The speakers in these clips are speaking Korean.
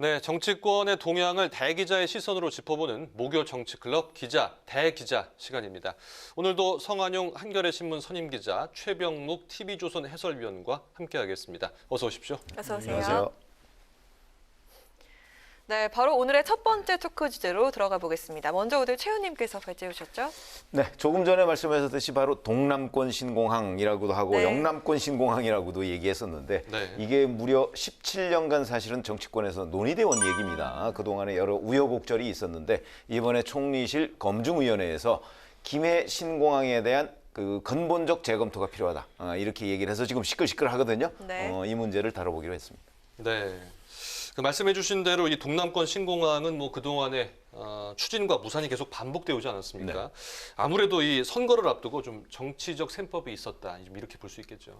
네, 정치권의 동향을 대기자의 시선으로 짚어보는 목요 정치클럽 기자, 대기자 시간입니다. 오늘도 성한용 한겨레신문 선임기자, 최병묵 TV조선 해설위원과 함께하겠습니다. 어서 오십시오. 어서 오세요. 안녕하세요. 네, 바로 오늘의 첫 번째 토크 주제로 들어가 보겠습니다. 먼저 오늘 최 의원님께서 발제해 주셨죠? 네, 조금 전에 말씀하셨듯이 바로 동남권 신공항이라고도 하고 네. 영남권 신공항이라고도 얘기했었는데 네. 이게 무려 17년간 사실은 정치권에서 논의돼 온 얘기입니다. 그동안에 여러 우여곡절이 있었는데 이번에 총리실 검증위원회에서 김해 신공항에 대한 그 근본적 재검토가 필요하다. 이렇게 얘기를 해서 지금 시끌시끌 하거든요. 네. 이 문제를 다뤄보기로 했습니다. 네. 그 말씀해주신 대로 이 동남권 신공항은 뭐 그동안에 추진과 무산이 계속 반복되어 오지 않았습니까? 네. 아무래도 이 선거를 앞두고 좀 정치적 셈법이 있었다, 좀 이렇게 볼 수 있겠죠.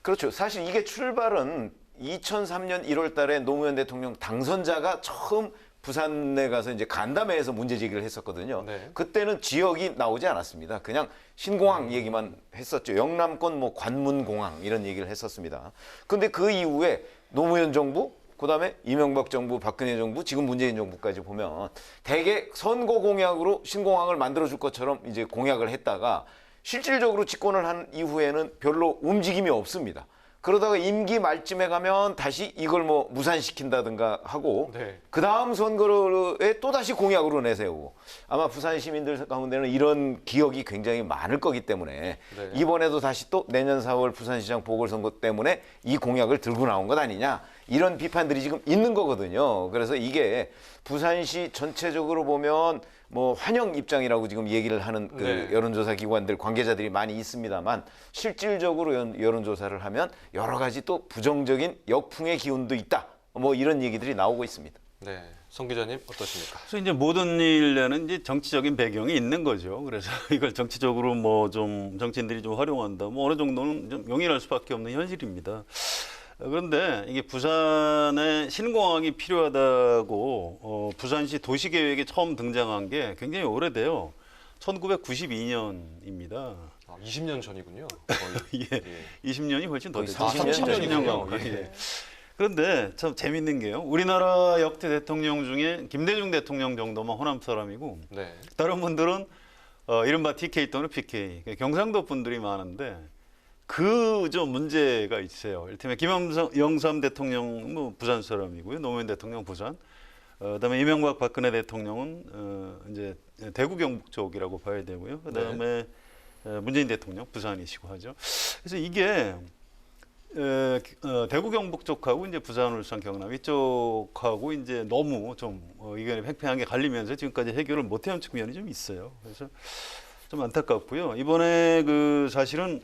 그렇죠. 사실 이게 출발은 2003년 1월 달에 노무현 대통령 당선자가 처음 부산에 가서 이제 간담회에서 문제 제기를 했었거든요. 네. 그때는 지역이 나오지 않았습니다. 그냥 신공항 얘기만 했었죠. 영남권 뭐 관문공항 이런 얘기를 했었습니다. 근데 그 이후에 노무현 정부, 그다음에 이명박 정부, 박근혜 정부, 지금 문재인 정부까지 보면 대개 선거 공약으로 신공항을 만들어줄 것처럼 이제 공약을 했다가 실질적으로 집권을 한 이후에는 별로 움직임이 없습니다. 그러다가 임기 말쯤에 가면 다시 이걸 뭐 무산시킨다든가 하고 네. 그 다음 선거에 또다시 공약으로 내세우고 아마 부산 시민들 가운데는 이런 기억이 굉장히 많을 거기 때문에 네. 이번에도 다시 또 내년 4월 부산시장 보궐선거 때문에 이 공약을 들고 나온 것 아니냐 이런 비판들이 지금 있는 거거든요. 그래서 이게 부산시 전체적으로 보면 뭐 환영 입장이라고 지금 얘기를 하는 그 네. 여론조사 기관들 관계자들이 많이 있습니다만 실질적으로 여론조사를 하면 여러 가지 또 부정적인 역풍의 기운도 있다. 뭐 이런 얘기들이 나오고 있습니다. 네. 성 기자님 어떠십니까? 그래서 이제 모든 일에는 이제 정치적인 배경이 있는 거죠. 그래서 이걸 정치적으로 뭐 좀 정치인들이 좀 활용한다. 뭐 어느 정도는 좀 용인할 수밖에 없는 현실입니다. 그런데 이게 부산에 신공항이 필요하다고 부산시 도시계획에 처음 등장한 게 굉장히 오래돼요. 1992년입니다. 20년 전이군요. 거의. 예, 20년이 훨씬 더 거의 됐죠. 30년 30년 이군요. 예. 그런데 참 재밌는 게요. 우리나라 역대 대통령 중에 김대중 대통령 정도만 호남 사람이고 네. 다른 분들은 이른바 TK 또는 PK 경상도 분들이 많은데 그 좀 문제가 있어요. 이를테면 김영삼 대통령 뭐 부산 사람이고요. 노무현 대통령 부산. 그다음에 이명박 박근혜 대통령은 이제 대구 경북 쪽이라고 봐야 되고요. 그다음에 문재인 대통령 부산이시고 하죠. 그래서 이게 대구 경북 쪽하고 이제 부산 울산 경남 이쪽하고 이제 너무 좀 의견이 팽팽하게 갈리면서 지금까지 해결을 못 해온 측면이 좀 있어요. 그래서 좀 안타깝고요. 이번에 그 사실은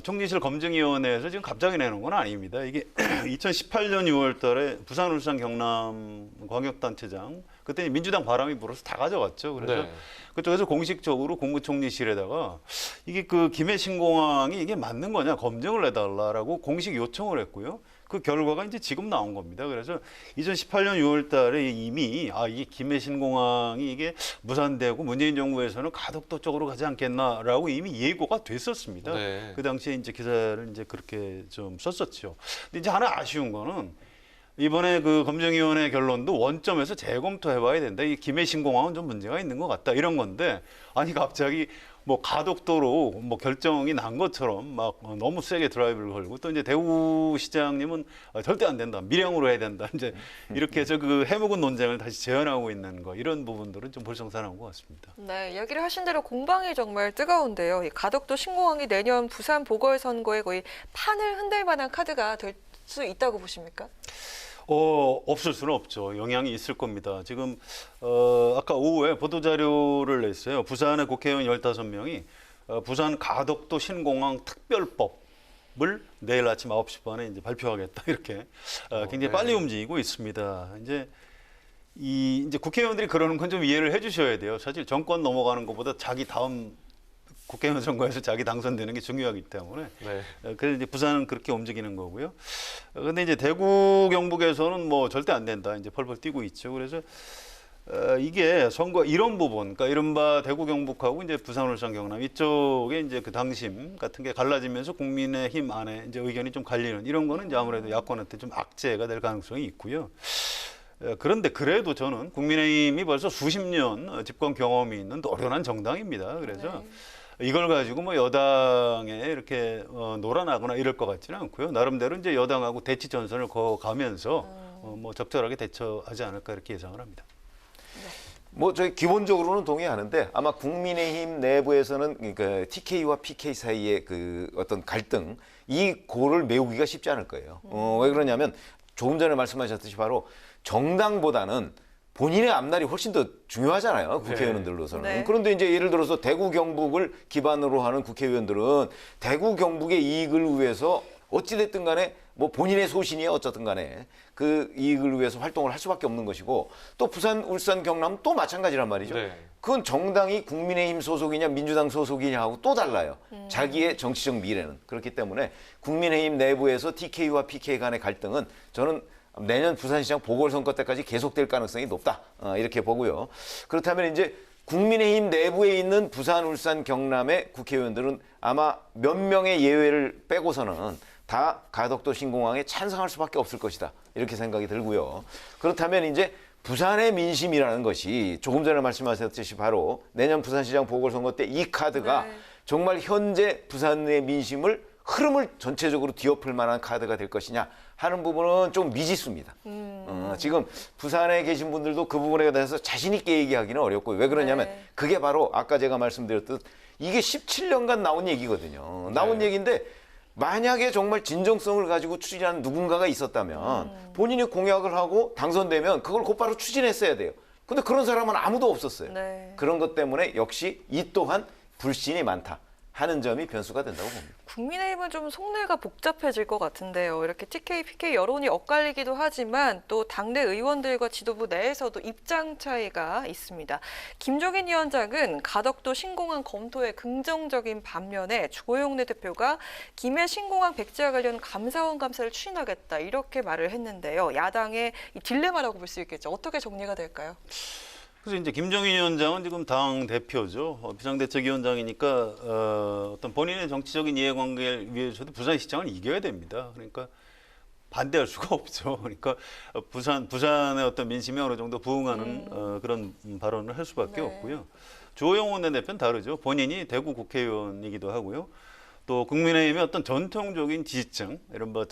총리실 검증위원회에서 지금 갑자기 내놓은 건 아닙니다. 이게 2018년 6월 달에 부산, 울산, 경남 광역단체장, 그때 민주당 바람이 불어서 다 가져갔죠. 그래서 네. 그쪽에서 공식적으로 국무총리실에다가 이게 그 김해 신공항이 이게 맞는 거냐 검증을 해달라라고 공식 요청을 했고요. 그 결과가 이제 지금 나온 겁니다. 그래서 2018년 6월 달에 이미 이게 김해 신공항이 이게 무산되고 문재인 정부에서는 가덕도 쪽으로 가지 않겠나라고 이미 예고가 됐었습니다. 네. 그 당시에 이제 기사를 이제 그렇게 좀 썼었죠. 근데 이제 하나 아쉬운 거는 이번에 그 검증위원회 결론도 원점에서 재검토해봐야 된다. 이 김해 신공항은 좀 문제가 있는 것 같다. 이런 건데 아니 갑자기 뭐 가덕도로 뭐 결정이 난 것처럼 막 너무 세게 드라이브를 걸고 또 이제 대구시장님은 절대 안 된다. 밀양으로 해야 된다. 이제 이렇게 해서 그 해묵은 논쟁을 다시 재현하고 있는 거 이런 부분들은 좀 불성사한 것 같습니다. 네, 이야기를 하신 대로 공방이 정말 뜨거운데요. 이 가덕도 신공항이 내년 부산 보궐선거에 거의 판을 흔들 만한 카드가 될 수 있다고 보십니까? 없을 수는 없죠. 영향이 있을 겁니다. 지금 아까 오후에 보도자료를 냈어요. 부산의 국회의원 15명이 부산 가덕도 신공항 특별법을 내일 아침 9시 반에 이제 발표하겠다 이렇게 굉장히 네. 빨리 움직이고 있습니다. 이제 국회의원들이 그러는 건 좀 이해를 해주셔야 돼요. 사실 정권 넘어가는 것보다 자기 다음 국회의원 선거에서 자기 당선되는 게 중요하기 때문에 네. 그래서 이제 부산은 그렇게 움직이는 거고요. 근데 이제 대구 경북에서는 뭐 절대 안 된다. 이제 펄펄 뛰고 있죠. 그래서 이게 선거 이런 부분, 그러니까 이른바 대구 경북하고 이제 부산 울산 경남 이쪽에 이제 그 당심 같은 게 갈라지면서 국민의힘 안에 이제 의견이 좀 갈리는 이런 거는 이제 아무래도 야권한테 좀 악재가 될 가능성이 있고요. 그런데 그래도 저는 국민의힘이 벌써 수십 년 집권 경험이 있는 노련한 정당입니다. 그래서 이걸 가지고 뭐 여당에 이렇게 놀아나거나 이럴 것 같지는 않고요. 나름대로 이제 여당하고 대치 전선을 거가면서 뭐 적절하게 대처하지 않을까 이렇게 예상을 합니다. 뭐 저희 기본적으로는 동의하는데 아마 국민의힘 내부에서는 그러니까 TK와 PK 사이의 그 어떤 갈등 이 고를 메우기가 쉽지 않을 거예요. 왜 그러냐면 조금 전에 말씀하셨듯이 바로 정당보다는 본인의 앞날이 훨씬 더 중요하잖아요. 국회의원들로서는. 네. 그런데 이제 예를 들어서 대구 경북을 기반으로 하는 국회의원들은 대구 경북의 이익을 위해서 어찌됐든 간에 뭐 본인의 소신이야 어쨌든 간에 그 이익을 위해서 활동을 할 수밖에 없는 것이고 또 부산, 울산, 경남 또 마찬가지란 말이죠. 네. 그건 정당이 국민의힘 소속이냐 민주당 소속이냐 하고 또 달라요. 자기의 정치적 미래는. 그렇기 때문에 국민의힘 내부에서 TK와 PK 간의 갈등은 저는 내년 부산시장 보궐선거 때까지 계속될 가능성이 높다. 이렇게 보고요. 그렇다면 이제 국민의힘 내부에 있는 부산, 울산, 경남의 국회의원들은 아마 몇 명의 예외를 빼고서는 다 가덕도 신공항에 찬성할 수밖에 없을 것이다. 이렇게 생각이 들고요. 그렇다면 이제 부산의 민심이라는 것이 조금 전에 말씀하셨듯이 바로 내년 부산시장 보궐선거 때 이 카드가 정말 현재 부산의 민심을 흐름을 전체적으로 뒤엎을 만한 카드가 될 것이냐 하는 부분은 좀 미지수입니다. 지금 부산에 계신 분들도 그 부분에 대해서 자신 있게 얘기하기는 어렵고요. 왜 그러냐면 그게 바로 아까 제가 말씀드렸듯 이게 17년간 나온 얘기거든요. 나온 얘기인데 만약에 정말 진정성을 가지고 추진하는 누군가가 있었다면 본인이 공약을 하고 당선되면 그걸 곧바로 추진했어야 돼요. 근데 그런 사람은 아무도 없었어요. 네. 그런 것 때문에 역시 이 또한 불신이 많다 하는 점이 변수가 된다고 봅니다. 국민의힘은 좀 속내가 복잡해질 것 같은데요. 이렇게 TK, PK 여론이 엇갈리기도 하지만 또 당내 의원들과 지도부 내에서도 입장 차이가 있습니다. 김종인 위원장은 가덕도 신공항 검토에 긍정적인 반면에 주호영 대표가 김해 신공항 백지와 관련 감사원 감사를 추진하겠다 이렇게 말을 했는데요. 야당의 이 딜레마라고 볼 수 있겠죠. 어떻게 정리가 될까요? 그래서 이제 김종인 위원장은 지금 당 대표죠. 비상대책위원장이니까 어떤 본인의 정치적인 이해관계를 위해서도 부산시장을 이겨야 됩니다. 그러니까 반대할 수가 없죠. 그러니까 부산의 어떤 민심에 어느 정도 부응하는 그런 발언을 할 수밖에 없고요. 주호영 원내대표는 다르죠. 본인이 대구 국회의원이기도 하고요. 또 국민의힘의 어떤 전통적인 지지층, 이런 뭐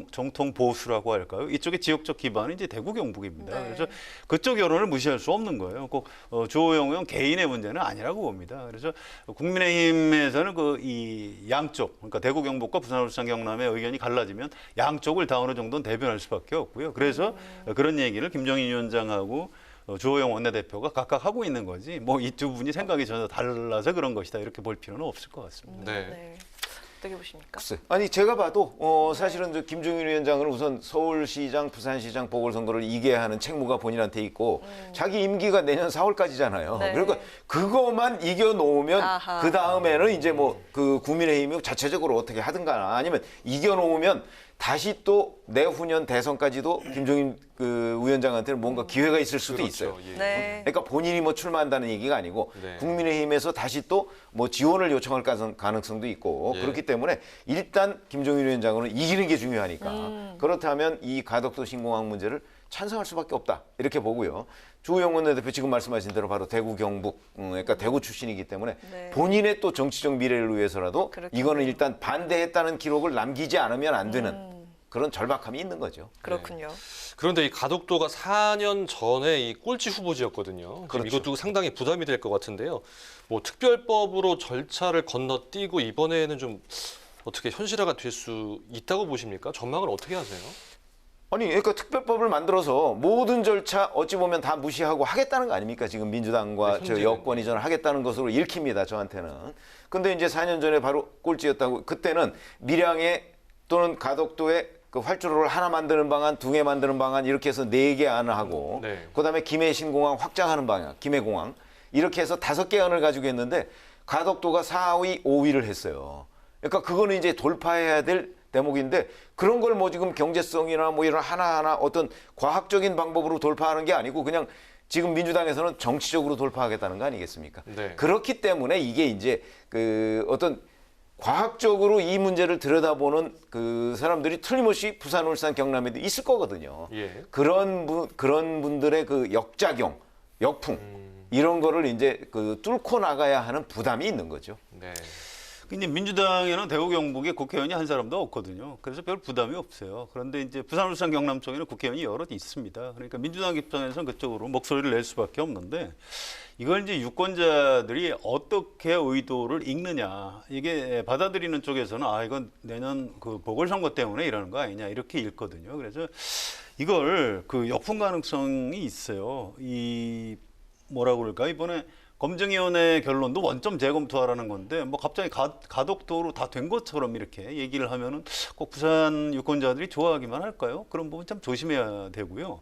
정통 보수라고 할까요? 이쪽의 지역적 기반은 이제 대구 경북입니다. 네. 그래서 그쪽 여론을 무시할 수 없는 거예요. 꼭 주호영 의원 개인의 문제는 아니라고 봅니다. 그래서 국민의힘에서는 그 이 양쪽, 그러니까 대구 경북과 부산 울산 경남의 의견이 갈라지면 양쪽을 다 어느 정도는 대변할 수밖에 없고요. 그래서 그런 얘기를 김종인 위원장하고 주호영 원내대표가 각각 하고 있는 거지. 뭐 이 두 분이 생각이 전혀 달라서 그런 것이다 이렇게 볼 필요는 없을 것 같습니다. 네. 어떻게 보십니까? 글쎄. 아니 제가 봐도 사실은 저 김종인 위원장은 우선 서울시장, 부산시장 보궐선거를 이겨야 하는 책무가 본인한테 있고 자기 임기가 내년 4월까지잖아요. 네. 그러니까 그것만 이겨놓으면 아하. 그 다음에는 이제 뭐 그 국민의힘이 자체적으로 어떻게 하든가 아니면 이겨놓으면 다시 또 내후년 대선까지도 김종인 그 위원장한테는 뭔가 기회가 있을 수도 있어요. 예. 네. 그러니까 본인이 뭐 출마한다는 얘기가 아니고 네. 국민의힘에서 다시 또 뭐 지원을 요청할 가능성도 있고 예. 그렇기 때문에 일단 김종인 위원장은 이기는 게 중요하니까 그렇다면 이 가덕도 신공항 문제를 찬성할 수밖에 없다 이렇게 보고요. 주호영 원내대표 지금 말씀하신 대로 바로 대구 경북 그러니까 대구 출신이기 때문에 네. 본인의 또 정치적 미래를 위해서라도 그렇겠네요. 이거는 일단 반대했다는 기록을 남기지 않으면 안 되는 그런 절박함이 있는 거죠. 그렇군요. 그런데 이 가덕도가 4년 전에 이 꼴찌 후보지였거든요. 그렇죠. 지금 이것도 상당히 부담이 될 것 같은데요. 뭐 특별법으로 절차를 건너뛰고 이번에는 좀 어떻게 현실화가 될 수 있다고 보십니까? 전망을 어떻게 하세요? 아니, 그러니까 특별법을 만들어서 모든 절차 어찌 보면 다 무시하고 하겠다는 거 아닙니까? 지금 민주당과 네, 저 여권이 저는 하겠다는 것으로 읽힙니다, 저한테는. 근데 이제 4년 전에 바로 꼴찌였다고 그때는 밀양에 또는 가덕도에 그 활주로를 하나 만드는 방안, 두 개 만드는 방안 이렇게 해서 4개 안을 하고 네. 그다음에 김해 신공항 확장하는 방향, 김해공항 이렇게 해서 5개 안을 가지고 했는데 가덕도가 4위, 5위를 했어요. 그러니까 그거는 이제 돌파해야 될 대목인데 그런 걸 뭐 지금 경제성이나 뭐 이런 하나하나 어떤 과학적인 방법으로 돌파하는 게 아니고 그냥 지금 민주당에서는 정치적으로 돌파하겠다는 거 아니겠습니까? 네. 그렇기 때문에 이게 이제 그 어떤 과학적으로 이 문제를 들여다보는 그 사람들이 틀림없이 부산, 울산, 경남에도 있을 거거든요. 예. 그런 분들의 그 역작용, 역풍 이런 거를 이제 그 뚫고 나가야 하는 부담이 있는 거죠. 네. 근데 민주당에는 대구 경북에 국회의원이 한 사람도 없거든요. 그래서 별 부담이 없어요. 그런데 이제 부산, 울산, 경남 쪽에는 국회의원이 여럿 있습니다. 그러니까 민주당 입장에서는 그쪽으로 목소리를 낼 수밖에 없는데 이걸 이제 유권자들이 어떻게 의도를 읽느냐, 이게 받아들이는 쪽에서는 아 이건 내년 그 보궐선거 때문에 이러는 거 아니냐 이렇게 읽거든요. 그래서 이걸 그 역풍 가능성이 있어요. 이 뭐라고 그럴까 이번에 검증위원회 결론도 원점 재검토하라는 건데 뭐 갑자기 가덕도로 다 된 것처럼 이렇게 얘기를 하면은 꼭 부산 유권자들이 좋아하기만 할까요? 그런 부분 참 조심해야 되고요.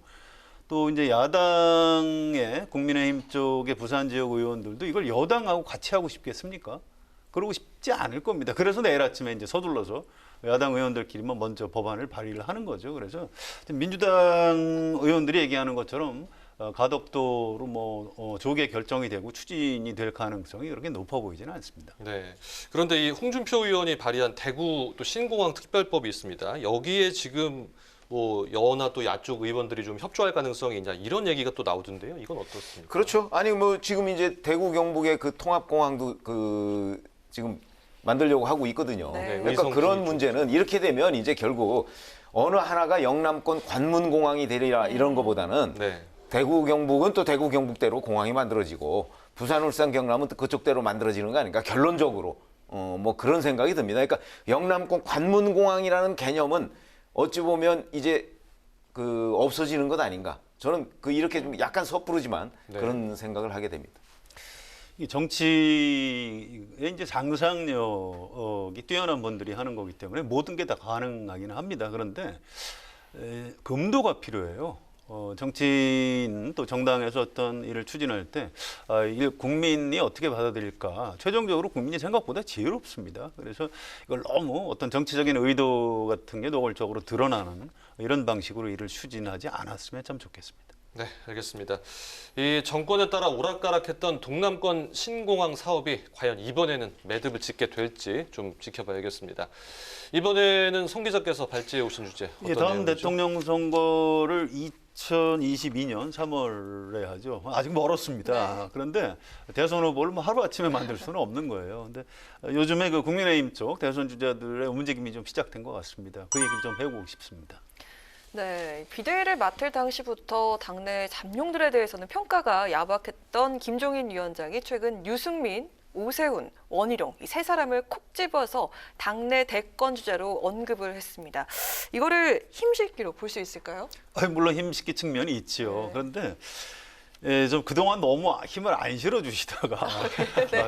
또 이제 야당의 국민의힘 쪽의 부산 지역 의원들도 이걸 여당하고 같이 하고 싶겠습니까? 그러고 싶지 않을 겁니다. 그래서 내일 아침에 이제 서둘러서 야당 의원들끼리만 먼저 법안을 발의를 하는 거죠. 그래서 민주당 의원들이 얘기하는 것처럼 가덕도로 뭐 조기에 결정이 되고 추진이 될 가능성이 그렇게 높아 보이지는 않습니다. 네. 그런데 이 홍준표 의원이 발의한 대구 또 신공항 특별법이 있습니다. 여기에 지금 뭐 여나 또 야쪽 의원들이 좀 협조할 가능성이 있냐 이런 얘기가 또 나오던데요. 이건 어떻습니까? 그렇죠. 아니 뭐 지금 이제 대구 경북의 그 통합공항도 그 지금 만들려고 하고 있거든요. 네. 그러니까 의성 그런 기준 문제는 이렇게 되면 이제 결국 어느 하나가 영남권 관문공항이 되리라 이런 거보다는 네. 대구 경북은 또 대구 경북대로 공항이 만들어지고 부산 울산 경남은 또 그쪽대로 만들어지는 거 아닌가 결론적으로 뭐 그런 생각이 듭니다. 그러니까 영남권 관문공항이라는 개념은 어찌 보면 이제 그 없어지는 것 아닌가. 저는 그 이렇게 좀 약간 섣부르지만 네. 그런 생각을 하게 됩니다. 이 정치의 이제 상상력이 뛰어난 분들이 하는 거기 때문에 모든 게 다 가능하기는 합니다. 그런데 금도가 필요해요. 정치인 또 정당에서 어떤 일을 추진할 때 이걸 국민이 어떻게 받아들일까 최종적으로 국민이 생각보다 지혜롭습니다. 그래서 이걸 너무 어떤 정치적인 의도 같은 게 노골적으로 드러나는 이런 방식으로 일을 추진하지 않았으면 참 좋겠습니다. 네, 알겠습니다. 이 정권에 따라 오락가락했던 동남권 신공항 사업이 과연 이번에는 매듭을 짓게 될지 좀 지켜봐야겠습니다. 이번에는 송 기자께서 발제해 오신 주제 어떤 다음 내용이죠? 대통령 선거를 2022년 3월에 하죠. 아직 멀었습니다. 그런데 대선 후보를 뭐 하루아침에 만들 수는 없는 거예요. 근데 요즘에 그 국민의힘 쪽 대선 주자들의 움직임이 좀 시작된 것 같습니다. 그 얘기를 좀 해보고 싶습니다. 네, 비대위를 맡을 당시부터 당내 잠룡들에 대해서는 평가가 야박했던 김종인 위원장이 최근 유승민, 오세훈, 원희룡 이 세 사람을 콕 집어서 당내 대권 주자로 언급을 했습니다. 이거를 힘실기로 볼 수 있을까요? 물론 힘식기 측면이 있지요. 네. 그런데 좀 그동안 너무 힘을 안 실어주시다가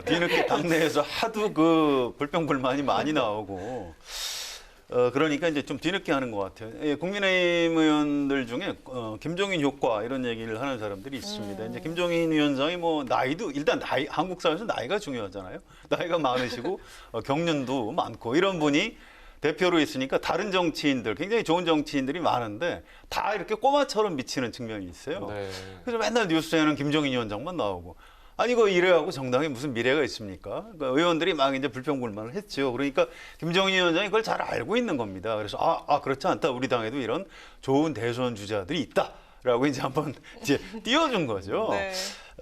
뒤늦게 당내에서 하도 그 불평불만이 많이 나오고 그러니까 이제 좀 뒤늦게 하는 것 같아요. 국민의힘 의원들 중에 김종인 효과 이런 얘기를 하는 사람들이 있습니다. 이제 김종인 위원장이 뭐 나이도 일단 나이 한국 사회에서 나이가 중요하잖아요. 나이가 많으시고 경륜도 많고 이런 분이 대표로 있으니까 다른 정치인들 굉장히 좋은 정치인들이 많은데 다 이렇게 꼬마처럼 미치는 측면이 있어요. 네. 그래서 맨날 뉴스에는 김종인 위원장만 나오고 아니 그 이래하고 정당에 무슨 미래가 있습니까? 그러니까 의원들이 막 이제 불평불만을 했죠. 그러니까 김종인 위원장이 그걸 잘 알고 있는 겁니다. 그래서 그렇지 않다. 우리 당에도 이런 좋은 대선 주자들이 있다라고 이제 한번 이제 띄워준 거죠. 네.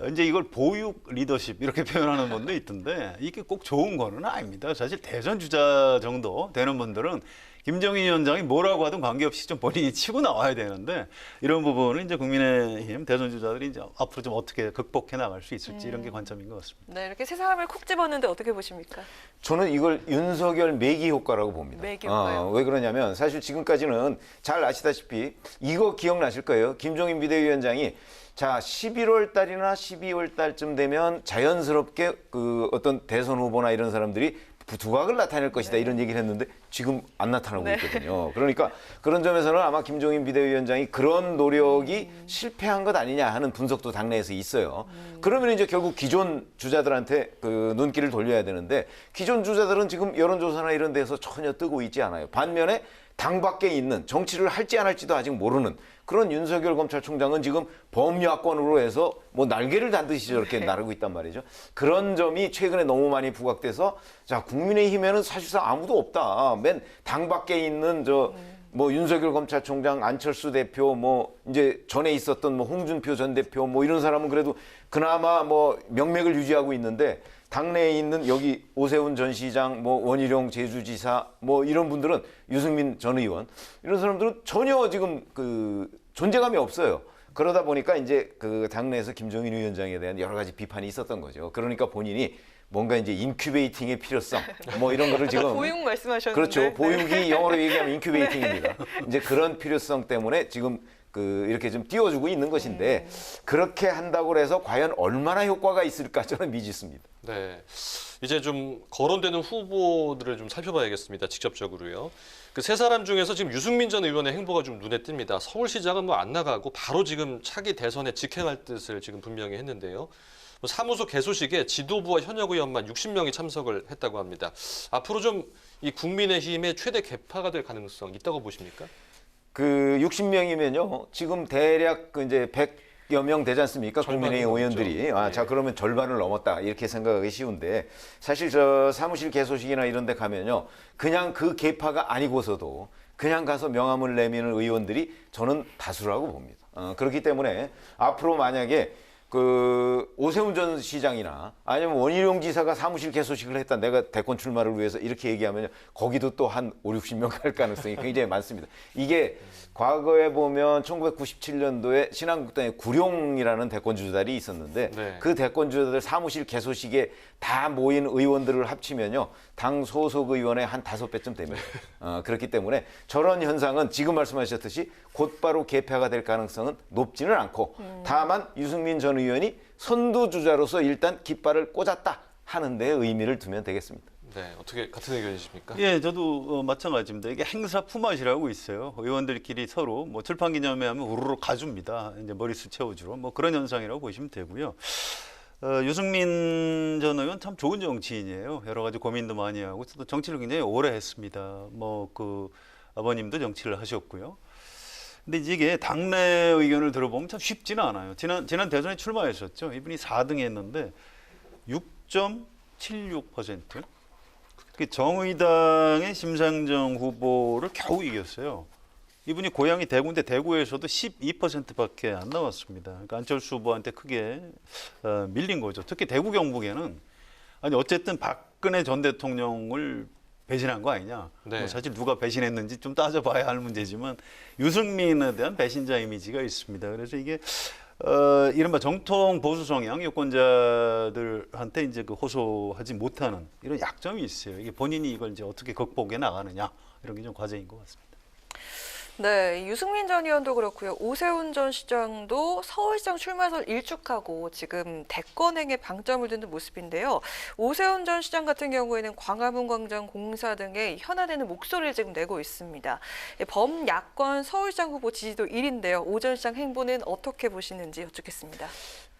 이제 이걸 보육 리더십 이렇게 표현하는 분도 있던데 이게 꼭 좋은 거는 아닙니다. 사실 대선 주자 정도 되는 분들은 김종인 위원장이 뭐라고 하든 관계없이 좀 본인이 치고 나와야 되는데 이런 부분은 이제 국민의힘 대선 주자들이 이제 앞으로 좀 어떻게 극복해 나갈 수 있을지 이런 게 관점인 것 같습니다. 네, 이렇게 세 사람을 콕 집었는데 어떻게 보십니까? 저는 이걸 윤석열 매기 효과라고 봅니다. 매기 효과요? 왜 그러냐면 사실 지금까지는 잘 아시다시피 이거 기억나실 거예요. 김종인 비대위원장이 자 11월 달이나 12월 달쯤 되면 자연스럽게 그 어떤 대선 후보나 이런 사람들이 두각을 나타낼 것이다 이런 얘기를 했는데 지금 안 나타나고 있거든요. 그러니까 그런 점에서는 아마 김종인 비대위원장이 그런 노력이 실패한 것 아니냐 하는 분석도 당내에서 있어요. 그러면 이제 결국 기존 주자들한테 그 눈길을 돌려야 되는데 기존 주자들은 지금 여론조사나 이런 데서 전혀 뜨고 있지 않아요. 반면에 당 밖에 있는 정치를 할지 안 할지도 아직 모르는 그런 윤석열 검찰총장은 지금 범야권으로 해서 뭐 날개를 단듯이 저렇게 나르고 있단 말이죠. 그런 점이 최근에 너무 많이 부각돼서 자, 국민의힘에는 사실상 아무도 없다. 맨 당 밖에 있는 뭐 윤석열 검찰총장, 안철수 대표, 뭐 이제 전에 있었던 뭐 홍준표 전 대표 뭐 이런 사람은 그래도 그나마 뭐 명맥을 유지하고 있는데 당내에 있는 여기 오세훈 전 시장, 뭐 원희룡 제주지사, 뭐 이런 분들은 유승민 전 의원 이런 사람들은 전혀 지금 그 존재감이 없어요. 그러다 보니까 이제 그 당내에서 김종인 위원장에 대한 여러 가지 비판이 있었던 거죠. 그러니까 본인이 뭔가 이제 인큐베이팅의 필요성 뭐 이런 거를 지금 보육 말씀하셨는데. 그렇죠. 보육이 영어로 얘기하면 인큐베이팅입니다. 이제 그런 필요성 때문에 지금 그 이렇게 좀 띄워주고 있는 것인데 그렇게 한다고 해서 과연 얼마나 효과가 있을까 저는 미지수입니다. 네, 이제 좀 거론되는 후보들을 좀 살펴봐야겠습니다. 직접적으로요. 그 세 사람 중에서 지금 유승민 전 의원의 행보가 좀 눈에 띕니다. 서울시장은 뭐 안 나가고 바로 지금 차기 대선에 직행할 뜻을 지금 분명히 했는데요. 뭐 사무소 개소식에 지도부와 현역 의원만 60명이 참석을 했다고 합니다. 앞으로 좀 이 국민의힘의 최대 개파가 될 가능성 있다고 보십니까? 그 60명이면요. 지금 대략 그 이제 100여 명 되지 않습니까? 국민의힘 의원들이. 아, 자, 그러면 절반을 넘었다. 이렇게 생각하기 쉬운데 사실 저 사무실 개소식이나 이런 데 가면요. 그냥 그 계파가 아니고서도 그냥 가서 명함을 내미는 의원들이 저는 다수라고 봅니다. 그렇기 때문에 앞으로 만약에 그 오세훈 전 시장이나 아니면 원희룡 지사가 사무실 개소식을 했다. 내가 대권 출마를 위해서 이렇게 얘기하면 거기도 또 한 5, 60명 갈 가능성이 굉장히 많습니다. 이게 과거에 보면 1997년도에 신한국당의 구룡이라는 대권 주자들이 있었는데 네. 그 대권 주자들 사무실 개소식에 다 모인 의원들을 합치면요. 당 소속 의원의 한 5배쯤 됩니다. 그렇기 때문에 저런 현상은 지금 말씀하셨듯이 곧바로 개폐가 될 가능성은 높지는 않고 다만 유승민 전 의원이 선두주자로서 일단 깃발을 꽂았다 하는 데 의미를 두면 되겠습니다. 네, 어떻게 같은 의견이십니까? 예, 저도 마찬가지입니다. 이게 행사 품앗이라고 있어요. 의원들끼리 서로 뭐 출판 기념회 하면 우르르 가줍니다. 이제 머리숱 채워주러 뭐 그런 현상이라고 보시면 되고요. 유승민 전 의원 참 좋은 정치인이에요. 여러 가지 고민도 많이 하고 또 정치를 굉장히 오래 했습니다. 뭐 그 아버님도 정치를 하셨고요. 근데 이게 당내 의견을 들어보면 참 쉽지는 않아요. 지난 대선에 출마하셨죠. 이분이 4등 했는데 6.76%. 정의당의 심상정 후보를 겨우 이겼어요. 이분이 고향이 대구인데 대구에서도 12%밖에 안 나왔습니다. 그러니까 안철수 후보한테 크게 밀린 거죠. 특히 대구 경북에는 아니 어쨌든 박근혜 전 대통령을 배신한 거 아니냐. 네. 뭐 사실 누가 배신했는지 좀 따져봐야 할 문제지만 유승민에 대한 배신자 이미지가 있습니다. 그래서 이게 이른바 정통 보수 성향 유권자들한테 이제 그 호소하지 못하는 이런 약점이 있어요. 이게 본인이 이걸 이제 어떻게 극복해 나가느냐 이런 게 좀 과제인 것 같습니다. 네, 유승민 전 의원도 그렇고요. 오세훈 전 시장도 서울시장 출마설 일축하고 지금 대권행에 방점을 두는 모습인데요. 오세훈 전 시장 같은 경우에는 광화문 광장 공사 등에 현안에는 목소리를 지금 내고 있습니다. 범야권 서울시장 후보 지지도 1위인데요. 오 전 시장 행보는 어떻게 보시는지 여쭙겠습니다.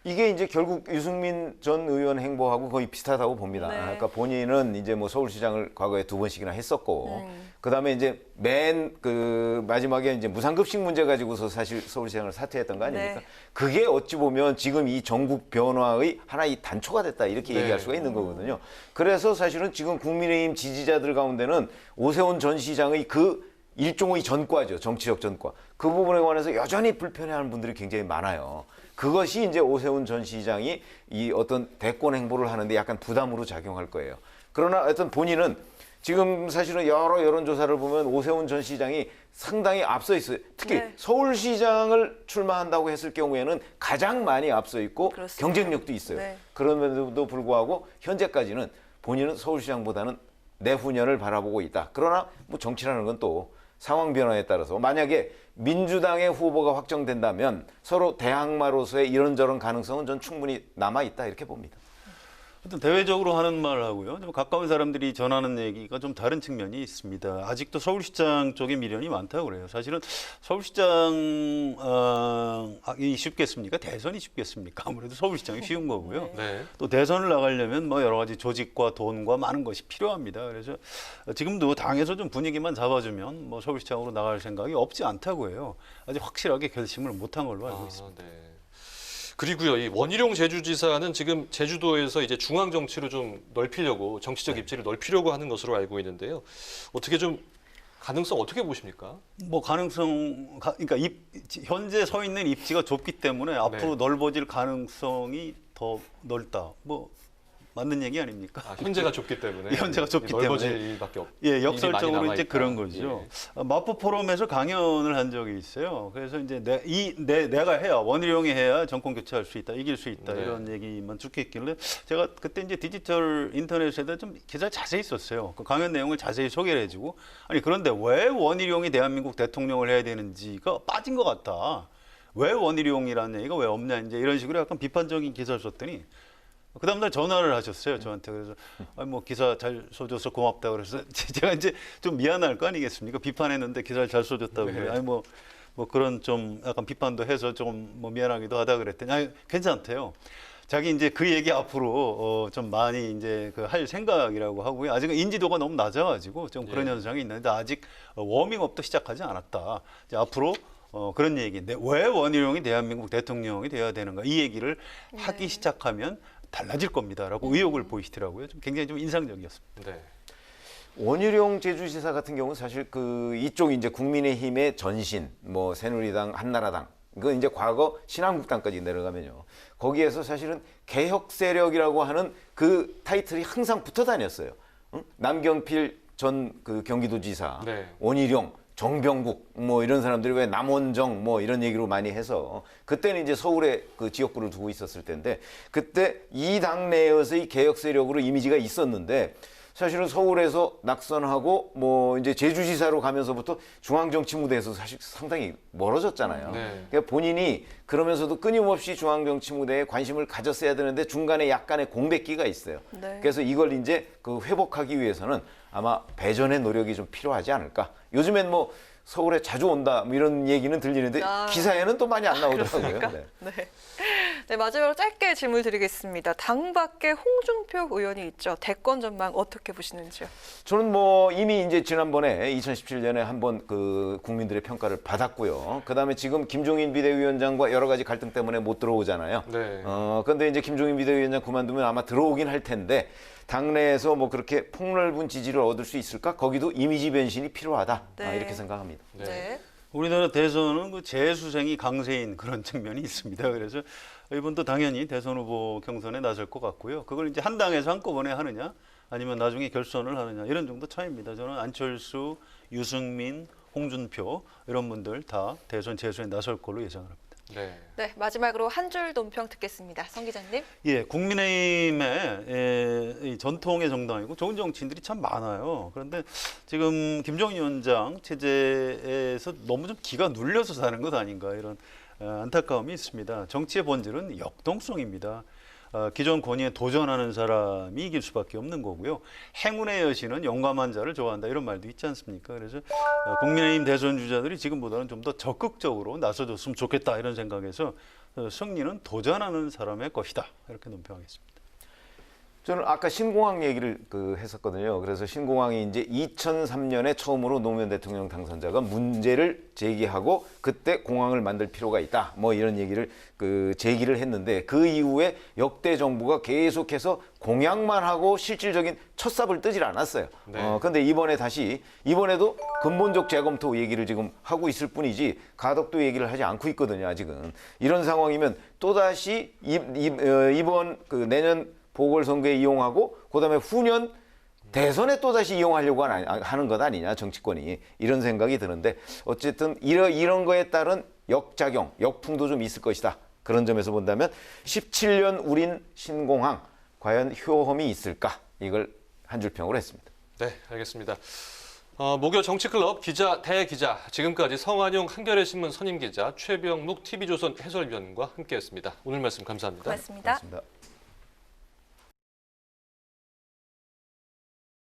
이게 이제 결국 유승민 전 의원 행보하고 거의 비슷하다고 봅니다. 네. 그러니까 본인은 이제 뭐 서울시장을 과거에 2번씩이나 했었고, 그다음에 이제 맨 그 마지막에 이제 무상급식 문제 가지고서 사실 서울시장을 사퇴했던 거 아닙니까? 네. 그게 어찌 보면 지금 이 전국 변화의 하나의 단초가 됐다 이렇게 네. 얘기할 수가 있는 거거든요. 그래서 사실은 지금 국민의힘 지지자들 가운데는 오세훈 전 시장의 그 일종의 전과죠. 정치적 전과. 그 부분에 관해서 여전히 불편해하는 분들이 굉장히 많아요. 그것이 이제 오세훈 전 시장이 이 어떤 대권 행보를 하는데 약간 부담으로 작용할 거예요. 그러나 어떤 본인은 지금 사실은 여러 여론조사를 보면 오세훈 전 시장이 상당히 앞서 있어요. 특히 네. 서울시장을 출마한다고 했을 경우에는 가장 많이 앞서 있고 그렇습니다. 경쟁력도 있어요. 네. 그럼에도 불구하고 현재까지는 본인은 서울시장보다는 내후년을 바라보고 있다. 그러나 뭐 정치라는 건 또 상황 변화에 따라서 만약에 민주당의 후보가 확정된다면 서로 대항마로서의 이런저런 가능성은 전 충분히 남아있다 이렇게 봅니다. 하여튼 대외적으로 하는 말하고요. 좀 가까운 사람들이 전하는 얘기가 좀 다른 측면이 있습니다. 아직도 서울시장 쪽에 미련이 많다고 그래요. 사실은 서울시장 이 쉽겠습니까? 대선이 쉽겠습니까? 아무래도 서울시장이 쉬운 거고요. 네. 또 대선을 나가려면 뭐 여러 가지 조직과 돈과 많은 것이 필요합니다. 그래서 지금도 당에서 좀 분위기만 잡아주면 뭐 서울시장으로 나갈 생각이 없지 않다고 해요. 아직 확실하게 결심을 못한 걸로 알고 있습니다. 네. 그리고요, 이 원희룡 제주지사는 지금 제주도에서 이제 중앙 정치로 좀 넓히려고 정치적 입지를 넓히려고 하는 것으로 알고 있는데요. 어떻게 좀 가능성 어떻게 보십니까? 뭐 그러니까 현재 서 있는 입지가 좁기 때문에 앞으로 넓어질 가능성이 더 넓다. 뭐 맞는 얘기 아닙니까? 현재가 좁기 때문에 현재가 좁기 넓어질 때문에. 일밖에 없. 예, 역설적으로 일이 많이 이제 남아있다. 그런 거죠. 예. 마포 포럼에서 강연을 한 적이 있어요. 그래서 이제 내가 해야 원희룡이 해야 정권 교체할 수 있다, 이길 수 있다 네. 이런 얘기만 쭉 했길래 제가 그때 이제 디지털 인터넷에다 좀 기사 자세히 썼어요. 그 강연 내용을 자세히 소개를 해주고 아니 그런데 왜 원희룡이 대한민국 대통령을 해야 되는지가 빠진 것 같다. 왜 원희룡이라는 얘기가 왜 없냐 이제 이런 식으로 약간 비판적인 기사를 썼더니. 그 다음날 전화를 하셨어요 저한테. 그래서 아니 뭐 기사 잘 써줘서 고맙다 그래서 제가 이제 좀 미안할 거 아니겠습니까? 비판했는데 기사를 잘 써줬다고. 네. 아니 뭐 그런 좀 약간 비판도 해서 조금 뭐 미안하기도 하다 그랬더니 아니 괜찮대요. 자기 이제 그 얘기 앞으로 좀 많이 이제 그 할 생각이라고 하고요. 아직은 인지도가 너무 낮아가지고 좀 그런 예. 현상이 있는데 아직 워밍업도 시작하지 않았다. 이제 앞으로 그런 얘기인데 왜 원희룡이 대한민국 대통령이 돼야 되는가 이 얘기를 하기 시작하면 달라질 겁니다라고 의욕을 보이시더라고요. 좀 굉장히 좀 인상적이었습니다. 네. 원희룡 제주지사 같은 경우는 사실 이쪽 이제 국민의힘의 전신, 뭐 새누리당, 한나라당, 이건 이제 과거 신한국당까지 내려가면요. 거기에서 사실은 개혁 세력이라고 하는 그 타이틀이 항상 붙어 다녔어요. 응? 남경필 전 그 경기도지사, 네. 원희룡, 정병국 뭐 이런 사람들이 왜 남원정 뭐 이런 얘기로 많이 해서 그때는 이제 서울에 그 지역구를 두고 있었을 텐데 그때 이 당내에서의 개혁 세력으로 이미지가 있었는데 사실은 서울에서 낙선하고 뭐 이제 제주지사로 가면서부터 중앙정치 무대에서 사실 상당히 멀어졌잖아요. 네. 그러니까 본인이 그러면서도 끊임없이 중앙정치 무대에 관심을 가졌어야 되는데 중간에 약간의 공백기가 있어요. 네. 그래서 이걸 이제 그 회복하기 위해서는 아마 배전의 노력이 좀 필요하지 않을까. 요즘엔 뭐 서울에 자주 온다 뭐 이런 얘기는 들리는데 기사에는 또 많이 안 나오더라고요. 네. 네. 네, 마지막으로 짧게 질문 드리겠습니다. 당 밖에 홍준표 의원이 있죠. 대권 전망 어떻게 보시는지요? 저는 뭐 이미 이제 지난번에 2017년에 한번 그 국민들의 평가를 받았고요. 그다음에 지금 김종인 비대위원장과 여러 가지 갈등 때문에 못 들어오잖아요. 네. 그런데 이제 김종인 비대위원장 그만두면 아마 들어오긴 할 텐데 당내에서 뭐 그렇게 폭넓은 지지를 얻을 수 있을까? 거기도 이미지 변신이 필요하다. 네. 이렇게 생각합니다. 네. 우리나라 대선은 그 재수생이 강세인 그런 측면이 있습니다. 그래서 이번도 당연히 대선 후보 경선에 나설 것 같고요. 그걸 이제 한 당에서 한꺼번에 하느냐 아니면 나중에 결선을 하느냐 이런 정도 차이입니다. 저는 안철수, 유승민, 홍준표 이런 분들 다 대선 재수에 나설 걸로 예상을 합니다. 네. 네, 마지막으로 한 줄 논평 듣겠습니다. 성 기자님. 예, 국민의힘의 이 전통의 정당이고 좋은 정치인들이 참 많아요. 그런데 지금 김정인 위원장 체제에서 너무 좀 기가 눌려서 사는 것 아닌가 이런 안타까움이 있습니다. 정치의 본질은 역동성입니다. 기존 권위에 도전하는 사람이 이길 수밖에 없는 거고요. 행운의 여신은 용감한 자를 좋아한다 이런 말도 있지 않습니까? 그래서 국민의힘 대선 주자들이 지금보다는 좀 더 적극적으로 나서줬으면 좋겠다 이런 생각에서 승리는 도전하는 사람의 것이다 이렇게 논평하겠습니다. 저는 아까 신공항 얘기를 했었거든요. 그래서 신공항이 이제 2003년에 처음으로 노무현 대통령 당선자가 문제를 제기하고 그때 공항을 만들 필요가 있다. 뭐 이런 얘기를 제기를 했는데 그 이후에 역대 정부가 계속해서 공약만 하고 실질적인 첫삽을 뜨질 않았어요. 네. 근데 이번에도 근본적 재검토 얘기를 지금 하고 있을 뿐이지 가덕도 얘기를 하지 않고 있거든요. 아직은. 이런 상황이면 또다시 이번 내년 보궐선거에 이용하고 그다음에 후년 대선에 또다시 이용하려고 하는 것 아니냐 정치권이 이런 생각이 드는데 어쨌든 이런 거에 따른 역작용, 역풍도 좀 있을 것이다. 그런 점에서 본다면 17년 우린 신공항 과연 효험이 있을까? 이걸 한 줄평으로 했습니다. 네, 알겠습니다. 목요 정치클럽 기자 대기자 지금까지 성한용 한겨레 신문 선임 기자 최병묵 TV조선 해설위원과 함께했습니다. 오늘 말씀 감사합니다. 고맙습니다. 고맙습니다.